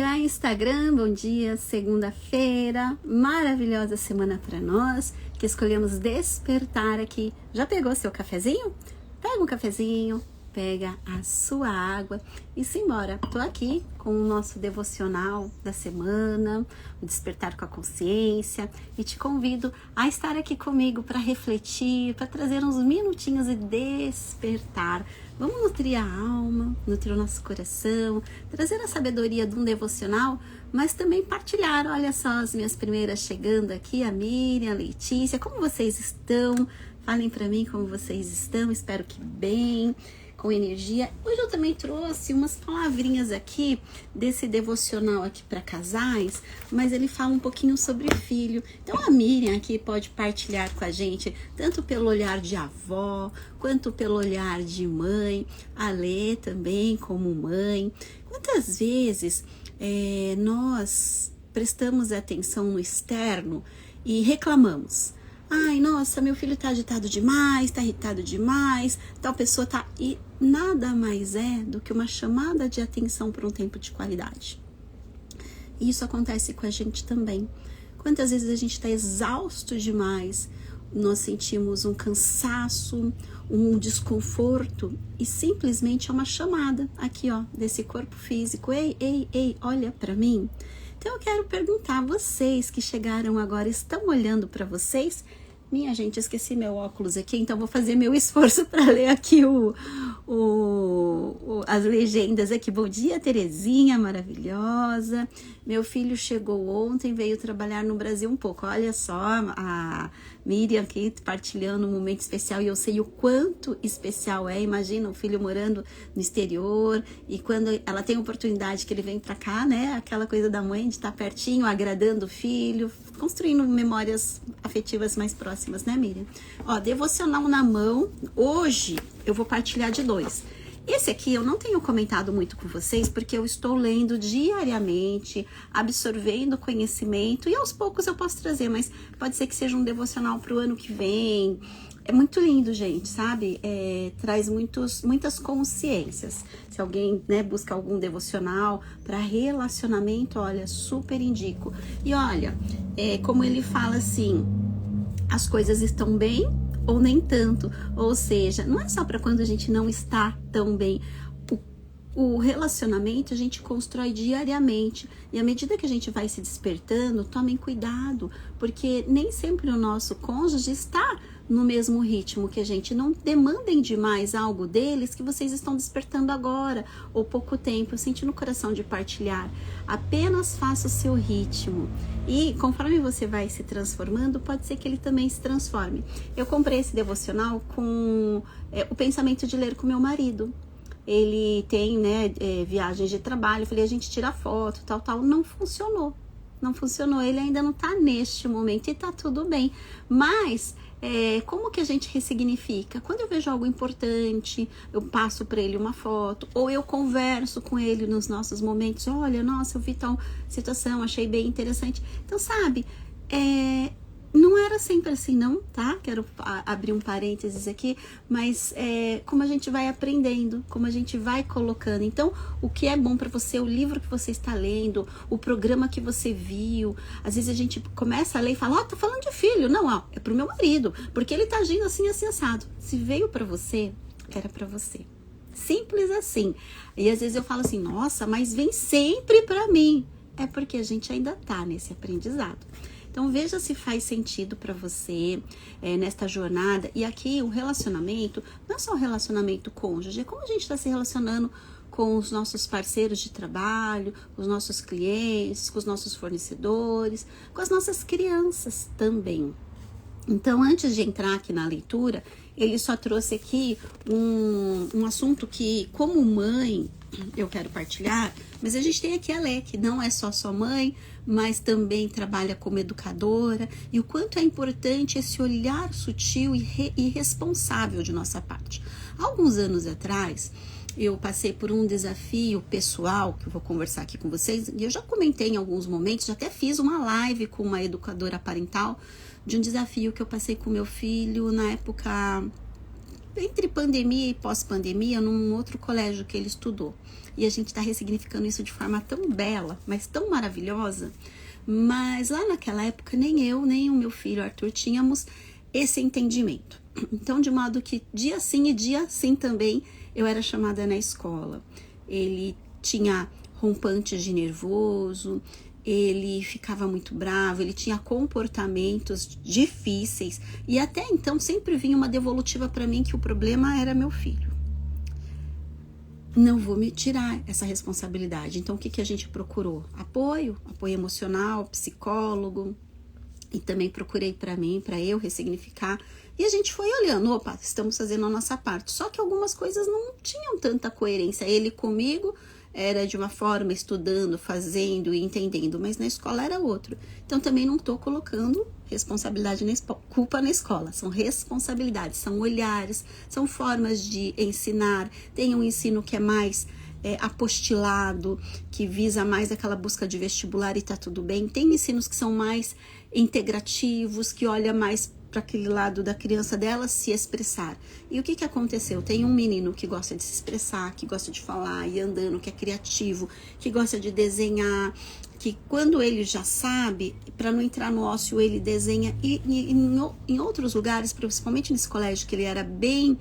dia, Instagram, bom dia, segunda-feira, maravilhosa semana para nós, que escolhemos despertar aqui. Já pegou seu cafezinho? Pega um cafezinho, pega a sua água e simbora. Tô aqui com o nosso devocional da semana, o Despertar com a Consciência, e te convido a estar aqui comigo para refletir, para trazer uns minutinhos e despertar. Vamos nutrir a alma, nutrir o nosso coração, trazer a sabedoria de um devocional, mas também partilhar. Olha só as minhas primeiras chegando aqui, a Miriam, a Letícia, como vocês estão? Falem para mim como vocês estão, espero que bem, com energia. Hoje eu também trouxe umas palavrinhas aqui desse devocional aqui para casais, mas ele fala um pouquinho sobre filho. Então a Miriam aqui pode partilhar com a gente, tanto pelo olhar de avó, quanto pelo olhar de mãe, a Lê também como mãe. Quantas vezes nós prestamos atenção no externo e reclamamos? Ai, nossa, meu filho tá agitado demais, tá irritado demais, tal pessoa tá... E nada mais é do que uma chamada de atenção por um tempo de qualidade. E isso acontece com a gente também. Quantas vezes a gente tá exausto demais, nós sentimos um cansaço, um desconforto, e simplesmente é uma chamada aqui, ó, desse corpo físico. Ei, ei, ei, olha pra mim. Então eu quero perguntar, vocês que chegaram agora, estão olhando para vocês? Minha gente, esqueci meu óculos aqui, então vou fazer meu esforço para ler aqui as legendas aqui. Bom dia, Terezinha, maravilhosa. Meu filho chegou ontem, veio trabalhar no Brasil um pouco. Olha só, a Miriam aqui partilhando um momento especial, e eu sei o quanto especial é. Imagina um filho morando no exterior, e quando ela tem a oportunidade que ele vem para cá, né? Aquela coisa da mãe de estar pertinho, agradando o filho, construindo memórias afetivas mais próximas, né, Miriam? Ó, devocional na mão. Hoje eu vou partilhar de 2. Esse aqui eu não tenho comentado muito com vocês, porque eu estou lendo diariamente, absorvendo conhecimento, e aos poucos eu posso trazer, mas pode ser que seja um devocional para o ano que vem. É muito lindo, gente, sabe? Traz muitas consciências. Se alguém, né, busca algum devocional para relacionamento, olha, super indico. E olha, como ele fala assim, as coisas estão bem ou nem tanto. Ou seja, não é só para quando a gente não está tão bem. O relacionamento a gente constrói diariamente, e à medida que a gente vai se despertando, tomem cuidado, porque nem sempre o nosso cônjuge está no mesmo ritmo que a gente. Não demandem demais algo deles que vocês estão despertando agora, ou pouco tempo. Eu senti no coração de partilhar. Apenas faça o seu ritmo, e conforme você vai se transformando, pode ser que ele também se transforme. Eu comprei esse devocional com o pensamento de ler com meu marido. Ele tem, né, viagens de trabalho. Eu falei, a gente tira foto, tal. Não funcionou. Ele ainda não tá neste momento, e tá tudo bem. Mas, como que a gente ressignifica? Quando eu vejo algo importante, eu passo para ele uma foto, ou eu converso com ele nos nossos momentos. Olha, nossa, eu vi tal situação, achei bem interessante. Então, sabe, não era sempre assim, não, tá? Quero abrir um parênteses aqui, mas como a gente vai aprendendo, como a gente vai colocando. Então, o que é bom para você, o livro que você está lendo, o programa que você viu. Às vezes a gente começa a ler e fala, tá falando de filho. Não, ó, é pro meu marido, porque ele tá agindo assim, assim, assado. Se veio para você, era para você. Simples assim. E às vezes eu falo assim, nossa, mas vem sempre para mim. É porque a gente ainda tá nesse aprendizado. Então veja se faz sentido para você nesta jornada. E aqui o relacionamento não é só um relacionamento cônjuge, é como a gente está se relacionando com os nossos parceiros de trabalho, com os nossos clientes, com os nossos fornecedores, com as nossas crianças também. Então, antes de entrar aqui na leitura, ele só trouxe aqui um assunto que, como mãe, eu quero partilhar, mas a gente tem aqui a Lê, que não é só sua mãe, mas também trabalha como educadora, e o quanto é importante esse olhar sutil e responsável de nossa parte. Há alguns anos atrás, eu passei por um desafio pessoal, que eu vou conversar aqui com vocês, e eu já comentei em alguns momentos, já até fiz uma live com uma educadora parental, de um desafio que eu passei com meu filho na época entre pandemia e pós-pandemia, num outro colégio que ele estudou. E a gente está ressignificando isso de forma tão bela, mas tão maravilhosa. Mas lá naquela época, nem eu, nem o meu filho Arthur tínhamos esse entendimento. Então, de modo que dia sim e dia sim também, eu era chamada na escola. Ele tinha rompantes de nervoso, ele ficava muito bravo, ele tinha comportamentos difíceis e até então sempre vinha uma devolutiva para mim que o problema era meu filho. Não vou me tirar essa responsabilidade. Então o que a gente procurou? Apoio emocional, psicólogo, e também procurei para mim, para eu ressignificar. E a gente foi olhando, opa, estamos fazendo a nossa parte. Só que algumas coisas não tinham tanta coerência. Ele comigo era de uma forma, estudando, fazendo e entendendo, mas na escola era outro. Então também não estou colocando responsabilidade, culpa na escola. São responsabilidades, são olhares, são formas de ensinar. Tem um ensino que é mais apostilado, que visa mais aquela busca de vestibular e tá tudo bem. Tem ensinos que são mais integrativos, que olha mais para aquele lado da criança dela se expressar. E o que aconteceu? Tem um menino que gosta de se expressar, que gosta de falar e andando, que é criativo, que gosta de desenhar, que quando ele já sabe, para não entrar no ócio, ele desenha. E em outros lugares, principalmente nesse colégio que ele era bem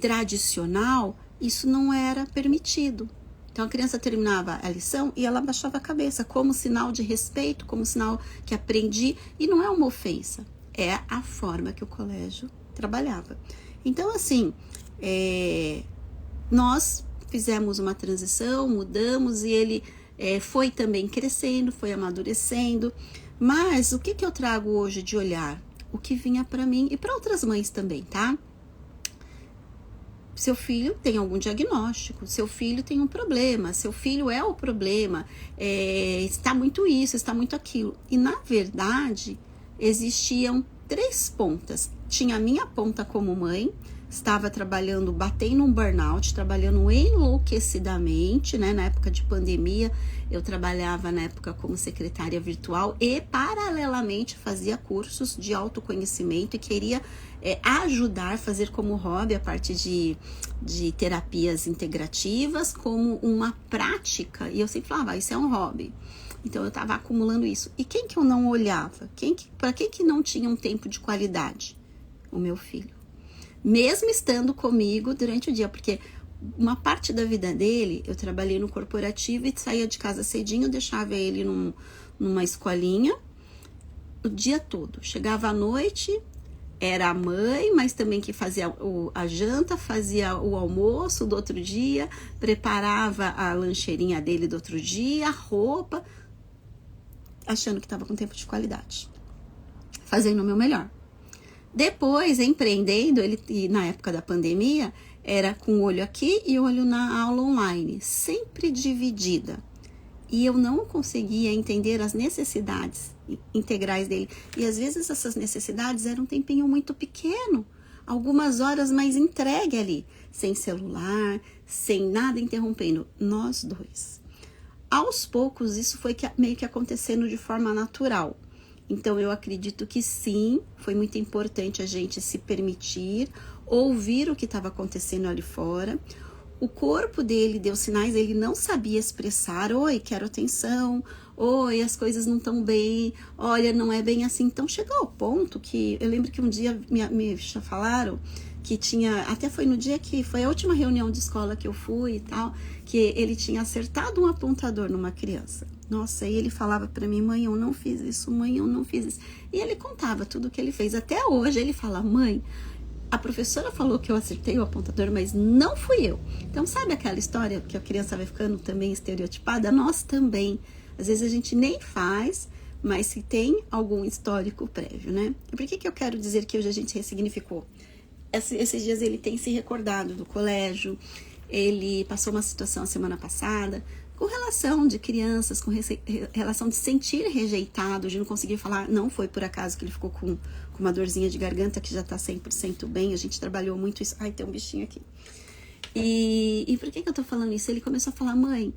tradicional, isso não era permitido. Então a criança terminava a lição e ela baixava a cabeça, como sinal de respeito, como sinal que aprendi, e não é uma ofensa. É a forma que o colégio trabalhava. Então, assim, nós fizemos uma transição, mudamos e ele foi também crescendo, foi amadurecendo. Mas o que eu trago hoje de olhar? O que vinha para mim e para outras mães também, tá? Seu filho tem algum diagnóstico, seu filho tem um problema, seu filho é o problema, está muito isso, está muito aquilo. E, na verdade, existiam 3 pontas. Tinha a minha ponta como mãe, estava trabalhando, batendo um burnout, trabalhando enlouquecidamente, né? Na época de pandemia, eu trabalhava na época como secretária virtual e, paralelamente, fazia cursos de autoconhecimento e queria ajudar, fazer como hobby a parte de terapias integrativas como uma prática. E eu sempre falava, isso é um hobby. Então eu estava acumulando isso. E quem que eu não olhava? Para quem que não tinha um tempo de qualidade? O meu filho. Mesmo estando comigo durante o dia, porque uma parte da vida dele, eu trabalhei no corporativo e saía de casa cedinho, deixava ele numa escolinha o dia todo. Chegava à noite, era a mãe, mas também que fazia a janta, fazia o almoço do outro dia, preparava a lancheirinha dele do outro dia, a roupa, achando que estava com tempo de qualidade, fazendo o meu melhor. Depois, empreendendo, e na época da pandemia, era com o olho aqui e o olho na aula online, sempre dividida. E eu não conseguia entender as necessidades integrais dele. E às vezes essas necessidades eram um tempinho muito pequeno, algumas horas mais entregue ali, sem celular, sem nada interrompendo, nós dois. Aos poucos, isso foi meio que acontecendo de forma natural. Então, eu acredito que sim, foi muito importante a gente se permitir, ouvir o que estava acontecendo ali fora. O corpo dele deu sinais, ele não sabia expressar, oi, quero atenção, oi, as coisas não estão bem, olha, não é bem assim. Então, chegou ao ponto que, eu lembro que um dia me falaram que tinha, até foi no dia que foi a última reunião de escola que eu fui e tal, que ele tinha acertado um apontador numa criança. Nossa, e ele falava pra mim, mãe, eu não fiz isso, mãe, eu não fiz isso. E ele contava tudo o que ele fez. Até hoje ele fala, mãe, a professora falou que eu acertei o apontador, mas não fui eu. Então, sabe aquela história que a criança vai ficando também estereotipada? Nós também. Às vezes a gente nem faz, mas se tem algum histórico prévio, né? E por que eu quero dizer que hoje a gente ressignificou? Esses dias ele tem se recordado do colégio, ele passou uma situação a semana passada com relação de crianças, com relação de sentir rejeitado, de não conseguir falar, não foi por acaso que ele ficou com uma dorzinha de garganta que já tá 100% bem, a gente trabalhou muito isso, ai, tem um bichinho aqui. E por que eu tô falando isso? Ele começou a falar, mãe,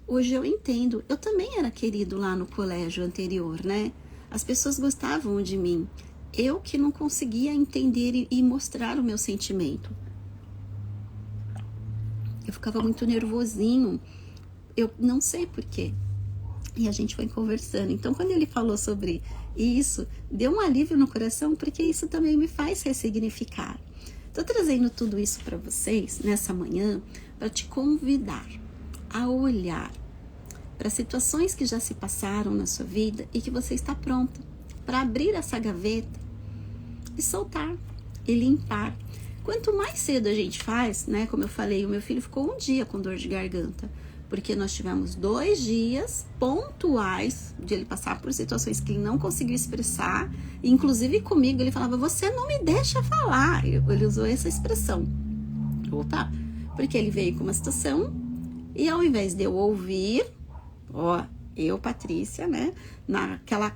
hoje eu entendo, eu também era querido lá no colégio anterior, né? As pessoas gostavam de mim, eu que não conseguia entender e mostrar o meu sentimento. eu ficava muito nervosinho, eu não sei porquê. E a gente foi conversando. Então, quando ele falou sobre isso, deu um alívio no coração, porque isso também me faz ressignificar. Estou trazendo tudo isso para vocês nessa manhã, para te convidar a olhar para situações que já se passaram na sua vida e que você está pronta para abrir essa gaveta e soltar e limpar. Quanto mais cedo a gente faz, né? Como eu falei, o meu filho ficou um dia com dor de garganta, porque nós tivemos 2 dias pontuais de ele passar por situações que ele não conseguiu expressar, e inclusive comigo ele falava, você não me deixa falar. Ele usou essa expressão. Tá? Porque ele veio com uma situação e ao invés de eu ouvir, eu, Patrícia, né, naquela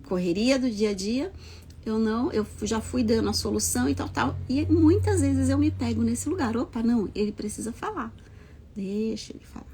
correria do dia a dia, eu já fui dando a solução e tal, e muitas vezes eu me pego nesse lugar, não, ele precisa falar, deixa ele falar.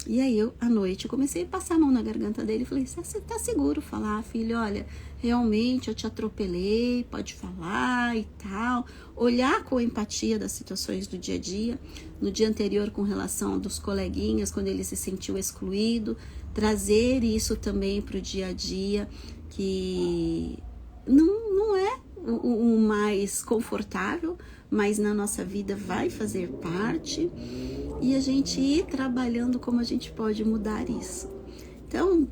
E aí à noite, eu comecei a passar a mão na garganta dele e falei, você tá seguro falar, filho? Olha, realmente eu te atropelei, pode falar e tal. Olhar com empatia das situações do dia a dia. No dia anterior, com relação dos coleguinhas, quando ele se sentiu excluído. Trazer isso também para o dia a dia, que não é o mais confortável, mas na nossa vida vai fazer parte, e a gente ir trabalhando como a gente pode mudar isso. Então,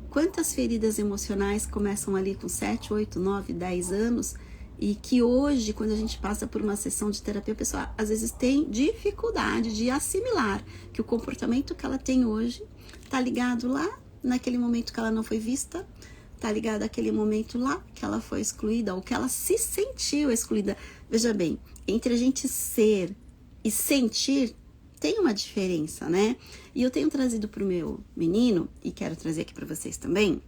quantas feridas emocionais começam ali com 7, 8, 9, 10 anos, e que hoje, quando a gente passa por uma sessão de terapia, a pessoa às vezes tem dificuldade de assimilar que o comportamento que ela tem hoje está ligado lá naquele momento que ela não foi vista, tá ligado àquele momento lá que ela foi excluída ou que ela se sentiu excluída. Veja bem, entre a gente ser e sentir tem uma diferença, né? E eu tenho trazido pro meu menino, e quero trazer aqui para vocês também,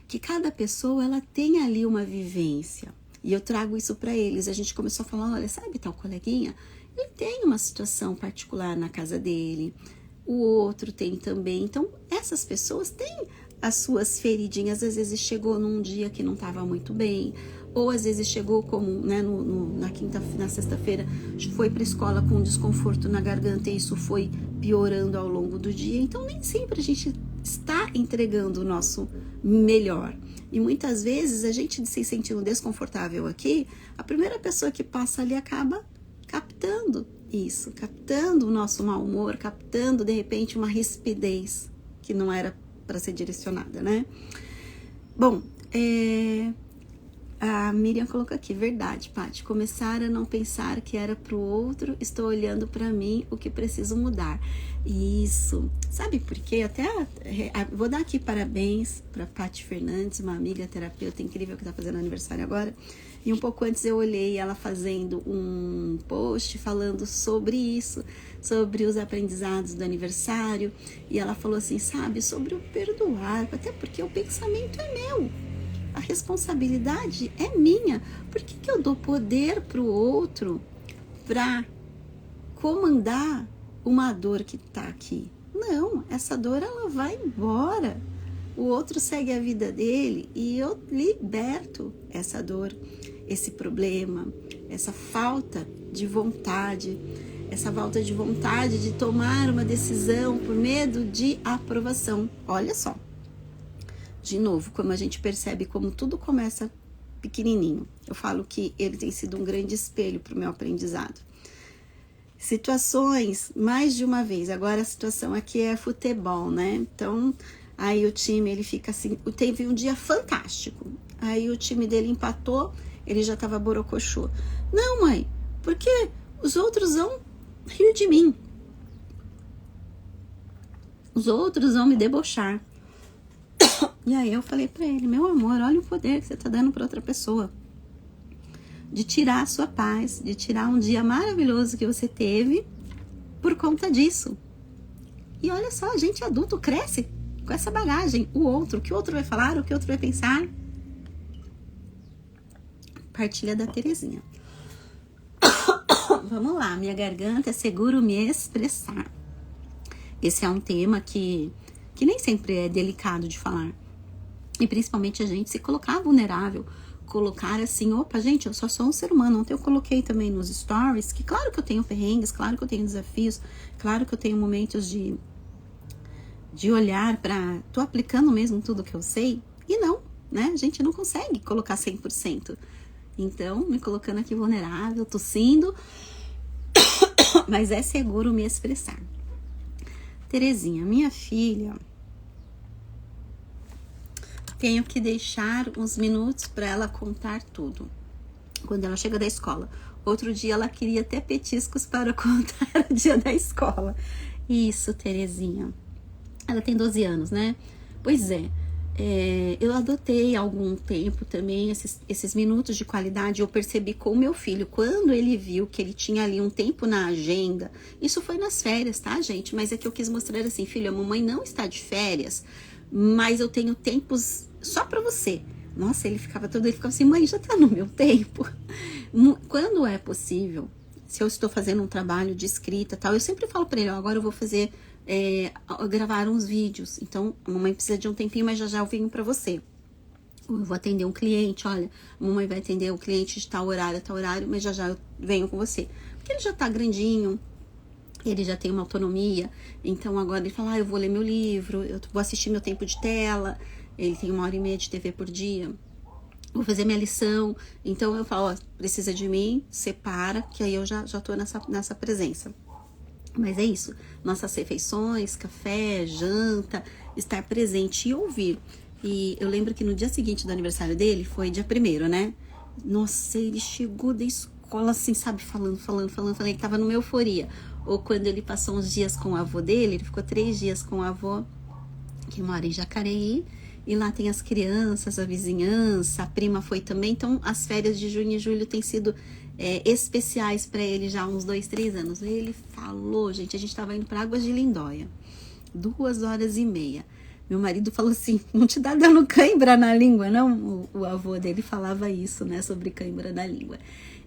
que cada pessoa ela tem ali uma vivência. E eu trago isso para eles. A gente começou a falar, olha, sabe tal coleguinha? Ele tem uma situação particular na casa dele, o outro tem também. Então, essas pessoas têm as suas feridinhas, às vezes chegou num dia que não estava muito bem, ou às vezes chegou como, né, na sexta-feira, foi para a escola com um desconforto na garganta e isso foi piorando ao longo do dia. Então nem sempre a gente está entregando o nosso melhor. E muitas vezes a gente se sentindo desconfortável aqui, a primeira pessoa que passa ali acaba captando isso, captando o nosso mau humor, captando de repente uma rispidez que não era para ser direcionada, né? Bom, a Miriam colocou aqui, verdade, Paty, começar a não pensar que era pro outro, estou olhando para mim, o que preciso mudar. Isso, sabe por quê? Até vou dar aqui parabéns para Paty Fernandes, uma amiga terapeuta incrível que tá fazendo aniversário agora, e um pouco antes eu olhei ela fazendo um post falando sobre isso, sobre os aprendizados do aniversário, e ela falou assim, sabe, sobre o perdoar, até porque o pensamento é meu, a responsabilidade é minha. Por que eu dou poder pro outro para comandar uma dor que tá aqui? Não, essa dor ela vai embora. O outro segue a vida dele e eu liberto essa dor, esse problema, essa falta de vontade, de tomar uma decisão por medo de aprovação. Olha só, de novo, como a gente percebe como tudo começa pequenininho. Eu falo que ele tem sido um grande espelho para o meu aprendizado. Situações, mais de uma vez, agora a situação aqui é futebol, né? Então, aí o time, ele fica assim, teve um dia fantástico. Aí o time dele empatou, ele já tava borocochô. Não, mãe, porque os outros vão rir de mim. Os outros vão me debochar. E aí eu falei pra ele, meu amor, olha o poder que você tá dando pra outra pessoa. De tirar a sua paz, de tirar um dia maravilhoso que você teve por conta disso. E olha só, a gente adulto cresce com essa bagagem. O que o outro vai falar, o que o outro vai pensar. Partilha da Terezinha. Vamos lá, minha garganta é seguro me expressar. Esse é um tema que nem sempre é delicado de falar. E principalmente a gente se colocar vulnerável colocar assim, opa, gente, eu só sou um ser humano. Ontem eu coloquei também nos stories que claro que eu tenho perrengues, claro que eu tenho desafios, claro que eu tenho momentos de olhar para, tô aplicando mesmo tudo que eu sei, e não, né? A gente não consegue colocar 100%. Então, me colocando aqui vulnerável, tossindo, mas é seguro me expressar. Terezinha, minha filha, tenho que deixar uns minutos para ela contar tudo. Quando ela chega da escola. Outro dia ela queria até petiscos para contar o dia da escola. Isso, Terezinha. Ela tem 12 anos, né? Pois é. Eu adotei há algum tempo também esses minutos de qualidade. Eu percebi com o meu filho, quando ele viu que ele tinha ali um tempo na agenda. Isso foi nas férias, tá, gente? Mas é que eu quis mostrar assim, filho, a mamãe não está de férias, mas eu tenho tempos só para você. Nossa, ele ficava assim, mãe, já tá no meu tempo. Quando é possível, se eu estou fazendo um trabalho de escrita tal, eu sempre falo para ele, ó, agora eu vou fazer, gravar uns vídeos. Então, a mamãe precisa de um tempinho, mas já eu venho para você. Eu vou atender um cliente, olha, a mamãe vai atender o cliente de tal horário, mas já eu venho com você. Porque ele já tá grandinho, ele já tem uma autonomia, então agora ele fala, eu vou ler meu livro, eu vou assistir meu tempo de tela, ele tem 1h30 de TV por dia, vou fazer minha lição, então eu falo, ó, precisa de mim, separa, que aí eu já tô nessa presença. Mas é isso, nossas refeições, café, janta, estar presente e ouvir. E eu lembro que no dia seguinte do aniversário dele, foi dia 1º, né? Nossa, ele chegou da escola assim, sabe, falando, ele tava numa euforia. Ou quando ele passou uns dias com o avô dele, ele ficou 3 dias com o avô, que mora em Jacareí, e lá tem as crianças, a vizinhança, a prima foi também. Então, as férias de junho e julho têm sido especiais para ele já há uns 2, 3 anos. Ele falou, gente, a gente tava indo para Águas de Lindóia, 2h30. Meu marido falou assim, não te dá dando cãibra na língua, não? O avô dele falava isso, né, sobre cãibra na língua.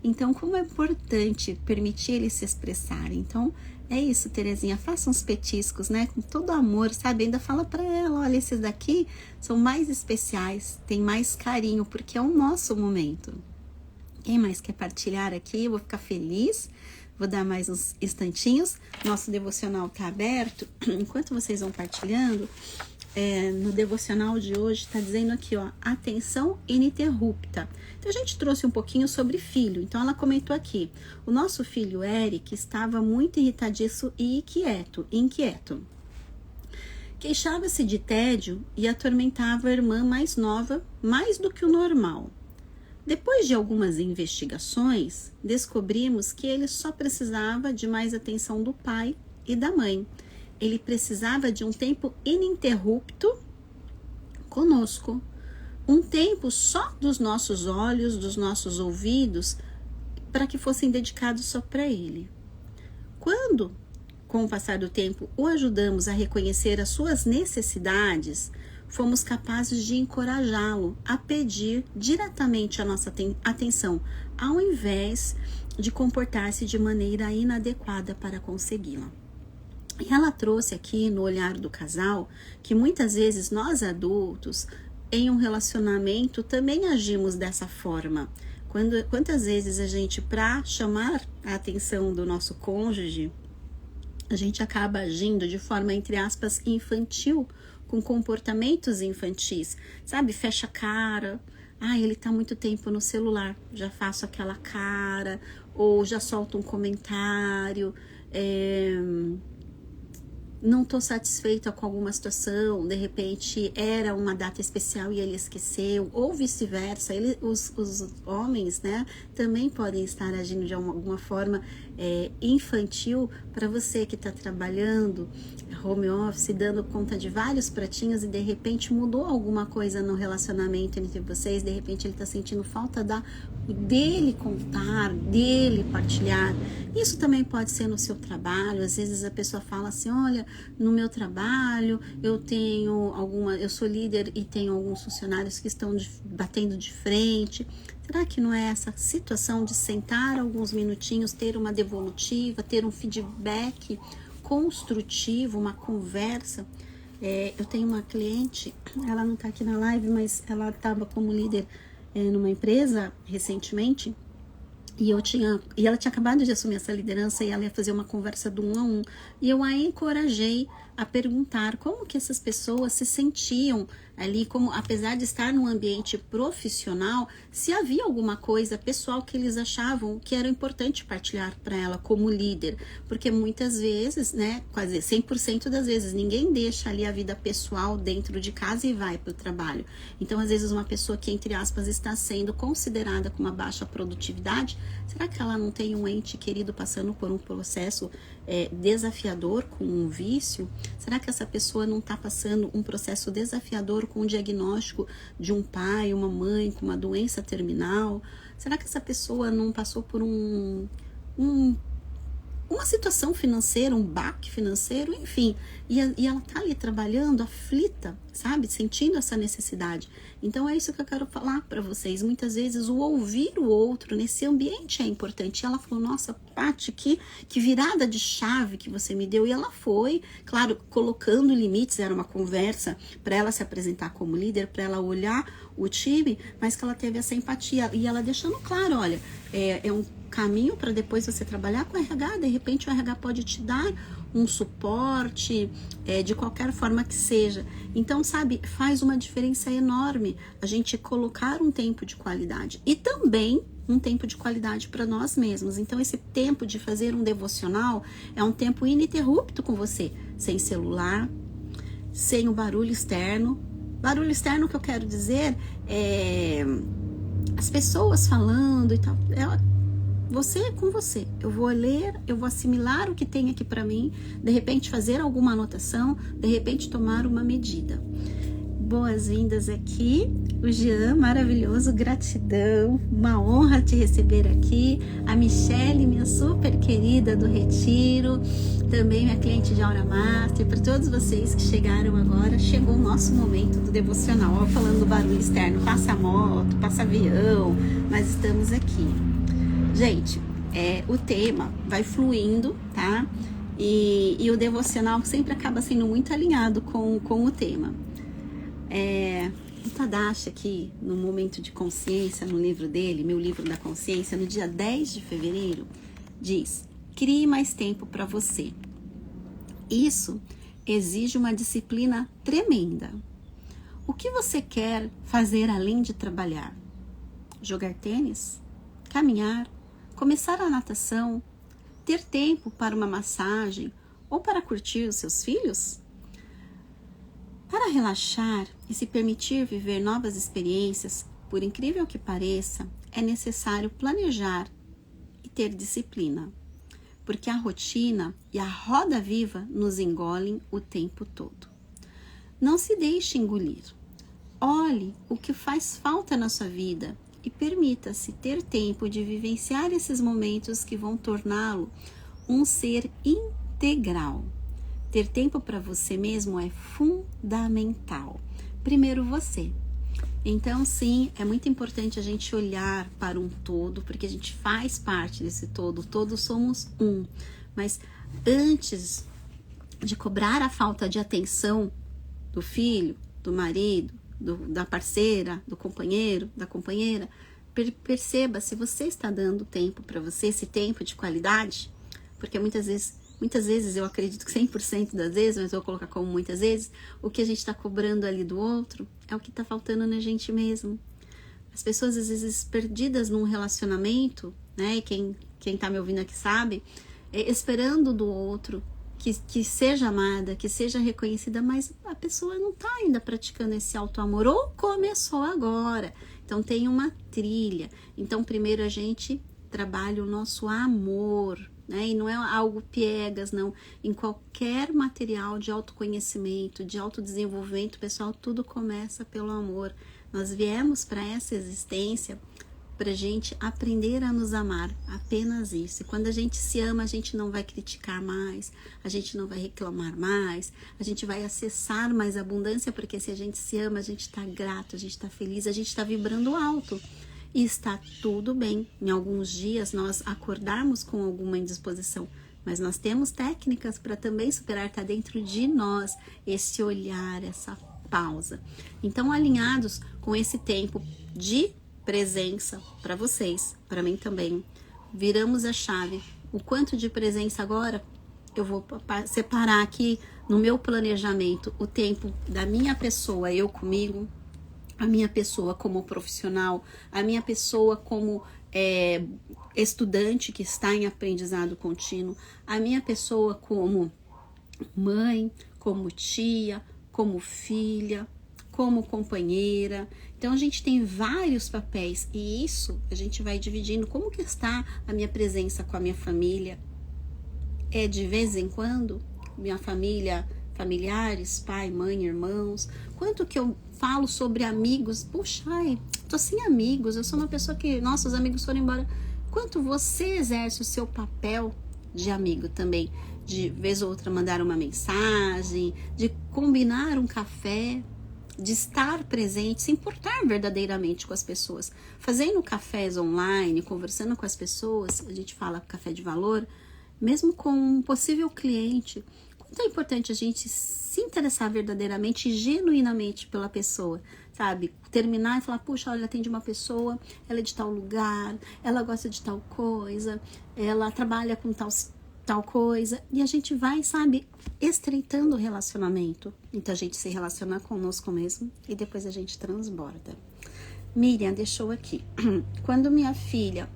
Então, como é importante permitir ele se expressar. Então, é isso, Terezinha, faça uns petiscos, né, com todo amor, sabe? Ainda fala pra ela, olha, esses daqui são mais especiais, tem mais carinho, porque é o nosso momento. Quem mais quer partilhar aqui? Eu vou ficar feliz. Vou dar mais uns instantinhos. Nosso devocional tá aberto. Enquanto vocês vão partilhando, no devocional de hoje está dizendo aqui, ó, atenção ininterrupta. Então a gente trouxe um pouquinho sobre filho. Então ela comentou aqui, o nosso filho Eric estava muito irritadiço e inquieto. Queixava-se de tédio e atormentava a irmã mais nova mais do que o normal. Depois de algumas investigações, descobrimos que ele só precisava de mais atenção do pai e da mãe. Ele precisava de um tempo ininterrupto conosco. Um tempo só dos nossos olhos, dos nossos ouvidos, para que fossem dedicados só para ele. Quando, com o passar do tempo, o ajudamos a reconhecer as suas necessidades, fomos capazes de encorajá-lo a pedir diretamente a nossa atenção, ao invés de comportar-se de maneira inadequada para consegui-la. E ela trouxe aqui no olhar do casal que muitas vezes nós adultos, em um relacionamento, também agimos dessa forma. Quantas vezes a gente, para chamar a atenção do nosso cônjuge, a gente acaba agindo de forma, entre aspas, infantil, com comportamentos infantis, sabe? Fecha a cara, ele tá muito tempo no celular, já faço aquela cara, ou já solto um comentário, não tô satisfeita com alguma situação, de repente era uma data especial e ele esqueceu, ou vice-versa. Os homens, né, também podem estar agindo de alguma forma infantil. Para você que está trabalhando home office, dando conta de vários pratinhos e de repente mudou alguma coisa no relacionamento entre vocês, de repente ele está sentindo falta dele contar, dele partilhar. Isso também pode ser no seu trabalho. Às vezes a pessoa fala assim, olha, no meu trabalho eu sou líder e tenho alguns funcionários que estão batendo de frente. Será que não é essa situação de sentar alguns minutinhos, ter uma devolutiva, ter um feedback construtivo, uma conversa? Eu tenho uma cliente, ela não está aqui na live, mas ela estava como líder numa empresa recentemente, e ela tinha acabado de assumir essa liderança e ela ia fazer uma conversa do 1 a 1. E eu a encorajei a perguntar como que essas pessoas se sentiam ali, como apesar de estar num ambiente profissional, se havia alguma coisa pessoal que eles achavam que era importante partilhar para ela como líder, porque muitas vezes, né, quase 100% das vezes, ninguém deixa ali a vida pessoal dentro de casa e vai para o trabalho. Então, às vezes, uma pessoa que, entre aspas, está sendo considerada com uma baixa produtividade, será que ela não tem um ente querido passando por um processo desafiador com um vício? Será que essa pessoa não está passando um processo desafiador com o diagnóstico de um pai, uma mãe com uma doença terminal? Será que essa pessoa não passou por uma situação financeira, um baque financeiro, enfim, e ela tá ali trabalhando aflita, sabe, sentindo essa necessidade. Então é isso que eu quero falar para vocês. Muitas vezes o ouvir o outro nesse ambiente é importante. E ela falou: nossa, Paty, que virada de chave que você me deu. E ela foi, claro, colocando limites. Era uma conversa para ela se apresentar como líder, para ela olhar o time, mas que ela teve essa empatia e ela deixando claro: olha, é um caminho para depois você trabalhar com o RH. De repente o RH pode te dar um suporte, de qualquer forma que seja. Então, sabe, faz uma diferença enorme a gente colocar um tempo de qualidade e também um tempo de qualidade para nós mesmos. Então, esse tempo de fazer um devocional é um tempo ininterrupto com você, sem celular, sem o barulho externo. Barulho externo que eu quero dizer é as pessoas falando e tal. Você é com você. Eu vou ler, eu vou assimilar o que tem aqui para mim, de repente fazer alguma anotação, de repente tomar uma medida. Boas-vindas aqui, o Jean, maravilhoso, gratidão, uma honra te receber aqui. A Michele, minha super querida do Retiro, também minha cliente de Aura Master. Para todos vocês que chegaram agora, chegou o nosso momento do devocional. Ó, falando do barulho externo, passa moto, passa avião, mas estamos aqui. Gente, o tema vai fluindo, tá? E o devocional sempre acaba sendo muito alinhado com o tema. O Tadashi aqui, no Momento de Consciência, no livro dele, Meu Livro da Consciência, no dia 10 de fevereiro, diz: crie mais tempo para você. Isso exige uma disciplina tremenda. O que você quer fazer além de trabalhar? Jogar tênis? Caminhar? Começar a natação? Ter tempo para uma massagem ou para curtir os seus filhos? Para relaxar e se permitir viver novas experiências, por incrível que pareça, é necessário planejar e ter disciplina, porque a rotina e a roda viva nos engolem o tempo todo. Não se deixe engolir. Olhe o que faz falta na sua vida e permita-se ter tempo de vivenciar esses momentos que vão torná-lo um ser integral. Ter tempo para você mesmo é fundamental. Primeiro você. Então, sim, é muito importante a gente olhar para um todo, porque a gente faz parte desse todo. Todos somos um. Mas antes de cobrar a falta de atenção do filho, do marido, da parceira, do companheiro, da companheira, perceba se você está dando tempo para você, esse tempo de qualidade, porque muitas vezes, eu acredito que 100% das vezes, mas vou colocar como muitas vezes, o que a gente está cobrando ali do outro é o que está faltando na gente mesmo. As pessoas, às vezes, perdidas num relacionamento, né, e quem tá me ouvindo aqui sabe, esperando do outro que seja amada, que seja reconhecida, mas a pessoa não está ainda praticando esse auto-amor, ou começou agora. Então, tem uma trilha. Então, primeiro a gente trabalha o nosso amor, né? E não é algo piegas, não. Em qualquer material de autoconhecimento, de autodesenvolvimento pessoal, tudo começa pelo amor. Nós viemos para essa existência para a gente aprender a nos amar, apenas isso. E quando a gente se ama, a gente não vai criticar mais, a gente não vai reclamar mais, a gente vai acessar mais abundância, porque se a gente se ama, a gente está grato, a gente está feliz, a gente está vibrando alto. E está tudo bem, em alguns dias nós acordarmos com alguma indisposição, mas nós temos técnicas para também superar, está dentro de nós esse olhar, essa pausa. Então, alinhados com esse tempo de presença para vocês, para mim também. Viramos a chave. O quanto de presença agora, eu vou separar aqui no meu planejamento o tempo da minha pessoa, eu comigo, a minha pessoa como profissional, a minha pessoa como estudante que está em aprendizado contínuo, a minha pessoa como mãe, como tia, como filha, como companheira. Então a gente tem vários papéis e isso a gente vai dividindo. Como que está a minha presença com a minha família? É de vez em quando? Minha família, familiares, pai, mãe, irmãos. Quanto que eu falo sobre amigos? Puxa, ai, tô sem amigos, eu sou uma pessoa que, nossa, os amigos foram embora. Quanto você exerce o seu papel de amigo também? De vez ou outra mandar uma mensagem, de combinar um café, de estar presente, se importar verdadeiramente com as pessoas. Fazendo cafés online, conversando com as pessoas, a gente fala café de valor, mesmo com um possível cliente. Quanto é importante a gente se interessar verdadeiramente e genuinamente pela pessoa, sabe? Terminar e falar, puxa, olha, atende uma pessoa, ela é de tal lugar, ela gosta de tal coisa, ela trabalha com tal coisa, e a gente vai, sabe, estreitando o relacionamento. Então a gente se relaciona conosco mesmo e depois a gente transborda. Miriam deixou aqui. Quando minha filha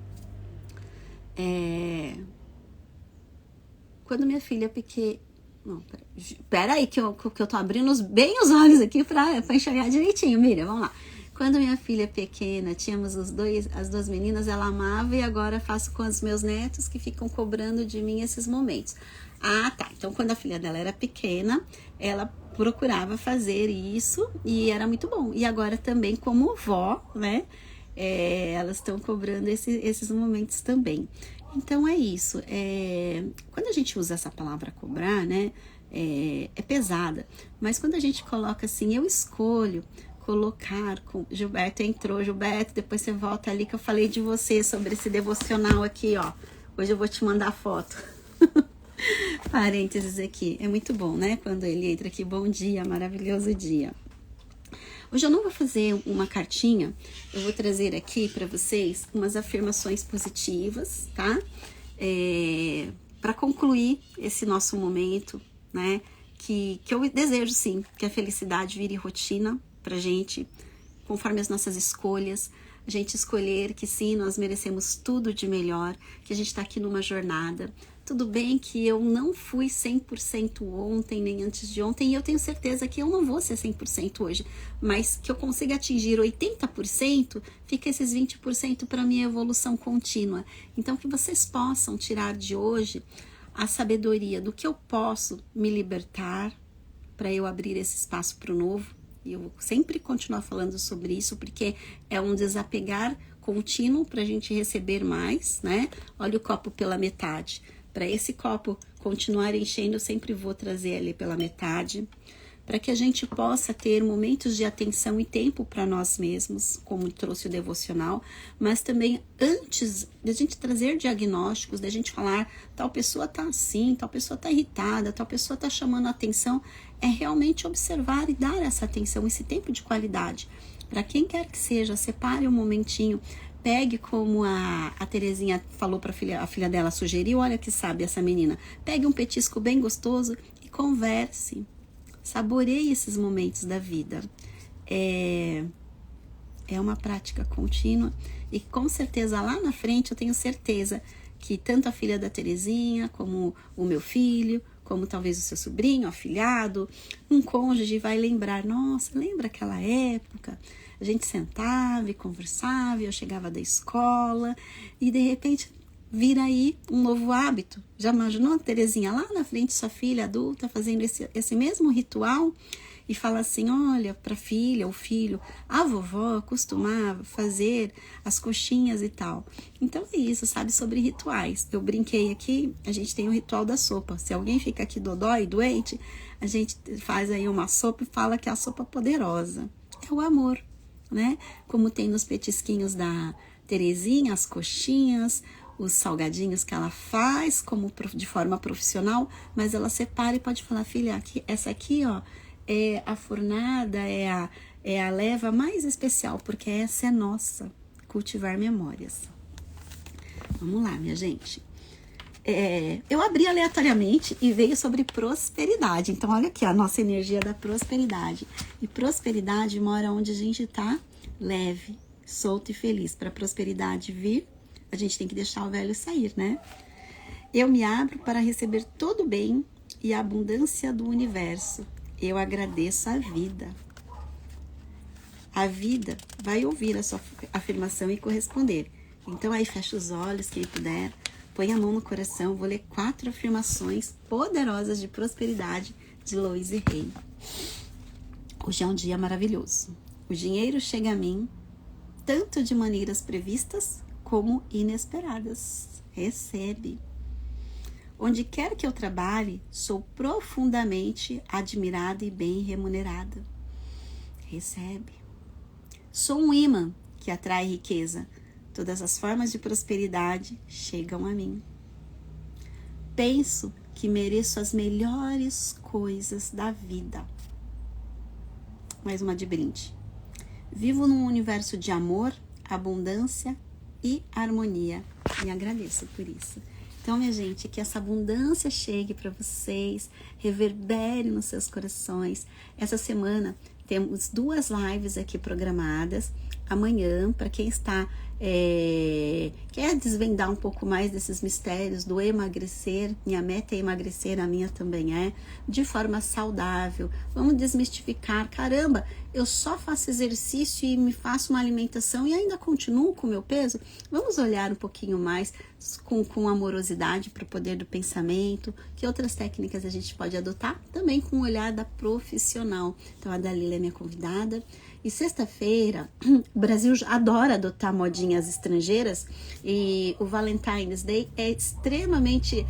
pequena. Não, peraí, que eu tô abrindo bem os olhos aqui pra enxergar direitinho, Miriam, vamos lá. Quando minha filha pequena, tínhamos as duas meninas, ela amava e agora faço com os meus netos que ficam cobrando de mim esses momentos. Ah, tá. Então, quando a filha dela era pequena, ela procurava fazer isso e era muito bom. E agora também, como vó, né? Elas estão cobrando esses momentos também. Então, é isso. Quando a gente usa essa palavra cobrar, né? É pesada. Mas quando a gente coloca assim, eu escolho colocar, Gilberto entrou, Gilberto, depois você volta ali que eu falei de você sobre esse devocional aqui, ó. Hoje eu vou te mandar foto. Parênteses aqui, é muito bom, né? Quando ele entra aqui, bom dia, maravilhoso dia. Hoje eu não vou fazer uma cartinha, eu vou trazer aqui para vocês umas afirmações positivas, tá? Para concluir esse nosso momento, né? Que eu desejo sim, que a felicidade vire rotina pra gente, conforme as nossas escolhas, a gente escolher que sim, nós merecemos tudo de melhor, que a gente tá aqui numa jornada. Tudo bem que eu não fui 100% ontem, nem antes de ontem, e eu tenho certeza que eu não vou ser 100% hoje, mas que eu consiga atingir 80%, fica esses 20% para minha evolução contínua. Então, que vocês possam tirar de hoje a sabedoria do que eu posso me libertar para eu abrir esse espaço para o novo. E eu vou sempre continuar falando sobre isso, porque é um desapegar contínuo para a gente receber mais, né? Olha o copo pela metade. Para esse copo continuar enchendo, eu sempre vou trazer ele pela metade, para que a gente possa ter momentos de atenção e tempo para nós mesmos, como trouxe o devocional, mas também antes de a gente trazer diagnósticos, da gente falar, tal pessoa tá assim, tal pessoa tá irritada, tal pessoa tá chamando a atenção, é realmente observar e dar essa atenção, esse tempo de qualidade. Para quem quer que seja, separe um momentinho, pegue como a Terezinha falou para a filha dela, sugeriu, olha que sabe essa menina, pegue um petisco bem gostoso e converse. Saboreie esses momentos da vida. É uma prática contínua e com certeza lá na frente eu tenho certeza que tanto a filha da Terezinha como o meu filho, como talvez o seu sobrinho, afilhado, um cônjuge vai lembrar, nossa, lembra aquela época? A gente sentava e conversava, eu chegava da escola e de repente vira aí um novo hábito. Já imaginou a Terezinha lá na frente, sua filha adulta, fazendo esse mesmo ritual e fala assim, olha, para a filha ou filho, a vovó costumava fazer as coxinhas e tal. Então é isso, sabe, sobre rituais. Eu brinquei aqui, a gente tem o ritual da sopa. Se alguém fica aqui dodói, doente, a gente faz aí uma sopa e fala que é a sopa poderosa. É o amor, né? Como tem nos petisquinhos da Terezinha, as coxinhas, os salgadinhos que ela faz como de forma profissional, mas ela separa e pode falar, filha, aqui, essa aqui, ó, é a fornada, é a leva mais especial, porque essa é nossa. cultivar memórias. Vamos lá, minha gente. Eu abri aleatoriamente e veio sobre prosperidade. Então, olha aqui a nossa energia da prosperidade. E prosperidade mora onde a gente tá leve, solto e feliz. Para prosperidade vir, a gente tem que deixar o velho sair, né? Eu me abro para receber todo o bem e a abundância do universo. Eu agradeço a vida. A vida vai ouvir a sua afirmação e corresponder. Então, aí fecha os olhos, quem puder. Põe a mão no coração, vou ler 4 afirmações poderosas de prosperidade de Louise Hay. Hoje é um dia maravilhoso. O dinheiro chega a mim, tanto de maneiras previstas como inesperadas. Recebe. Onde quer que eu trabalhe, sou profundamente admirada e bem remunerada. Recebe. Sou um imã que atrai riqueza. Todas as formas de prosperidade chegam a mim. Penso que mereço as melhores coisas da vida. Mais uma de brinde. Vivo num universo de amor, abundância e harmonia. E agradeço por isso. Então, minha gente, que essa abundância chegue para vocês, reverbere nos seus corações. Essa semana temos 2 lives aqui programadas. Amanhã, para quem quer desvendar um pouco mais desses mistérios do emagrecer, minha meta é emagrecer, a minha também é, de forma saudável. Vamos desmistificar, caramba, eu só faço exercício e me faço uma alimentação e ainda continuo com o meu peso? Vamos olhar um pouquinho mais com amorosidade para o poder do pensamento, que outras técnicas a gente pode adotar, também com o olhar da profissional. Então a Dalila é minha convidada. E sexta-feira, o Brasil adora adotar modinhas estrangeiras e o Valentine's Day é extremamente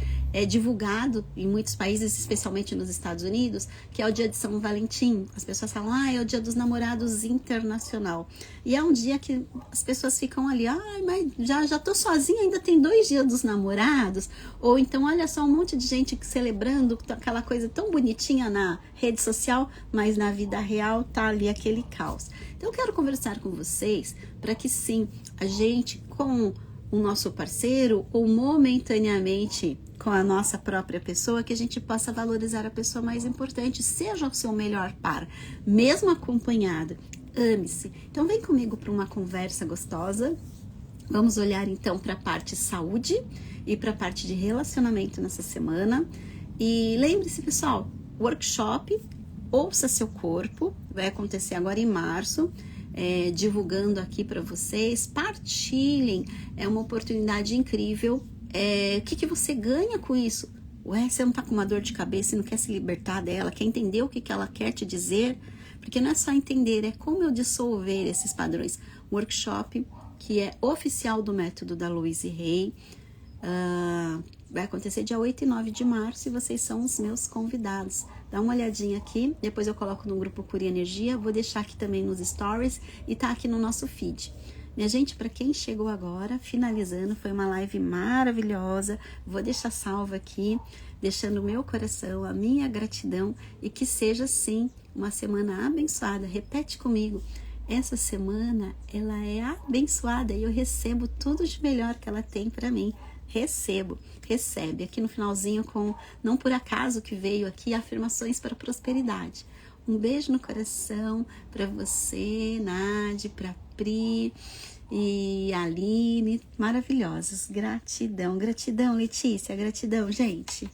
divulgado em muitos países, especialmente nos Estados Unidos, que é o dia de São Valentim. As pessoas falam, é o dia dos namorados internacional. E é um dia que as pessoas ficam ali, mas já tô sozinha, ainda tem 2 dias dos namorados. Ou então, olha só, um monte de gente celebrando aquela coisa tão bonitinha na rede social, mas na vida real tá ali aquele caos. Então, eu quero conversar com vocês para que sim, a gente com o nosso parceiro ou momentaneamente com a nossa própria pessoa, que a gente possa valorizar a pessoa mais importante, seja o seu melhor par, mesmo acompanhado. Ame-se. Então, vem comigo para uma conversa gostosa. Vamos olhar então para a parte saúde e para a parte de relacionamento nessa semana. E lembre-se, pessoal, workshop Ouça Seu Corpo, vai acontecer agora em março, divulgando aqui para vocês. Partilhem, é uma oportunidade incrível. O que você ganha com isso? Você não tá com uma dor de cabeça e não quer se libertar dela, quer entender o que ela quer te dizer? Porque não é só entender, é como eu dissolver esses padrões. Workshop que é oficial do método da Louise Hay. Vai acontecer dia 8 e 9 de março e vocês são os meus convidados. Dá uma olhadinha aqui, depois eu coloco no grupo Cura e Energia, vou deixar aqui também nos stories e tá aqui no nosso feed. Minha gente, para quem chegou agora, finalizando, foi uma live maravilhosa, vou deixar salva aqui, deixando o meu coração, a minha gratidão e que seja sim uma semana abençoada. Repete comigo, essa semana ela é abençoada e eu recebo tudo de melhor que ela tem para mim. Recebe aqui no finalzinho com, não por acaso que veio aqui, afirmações para prosperidade. Um beijo no coração para você, Nadi, para Pri e Aline, maravilhosos. Gratidão, Letícia, gratidão, gente.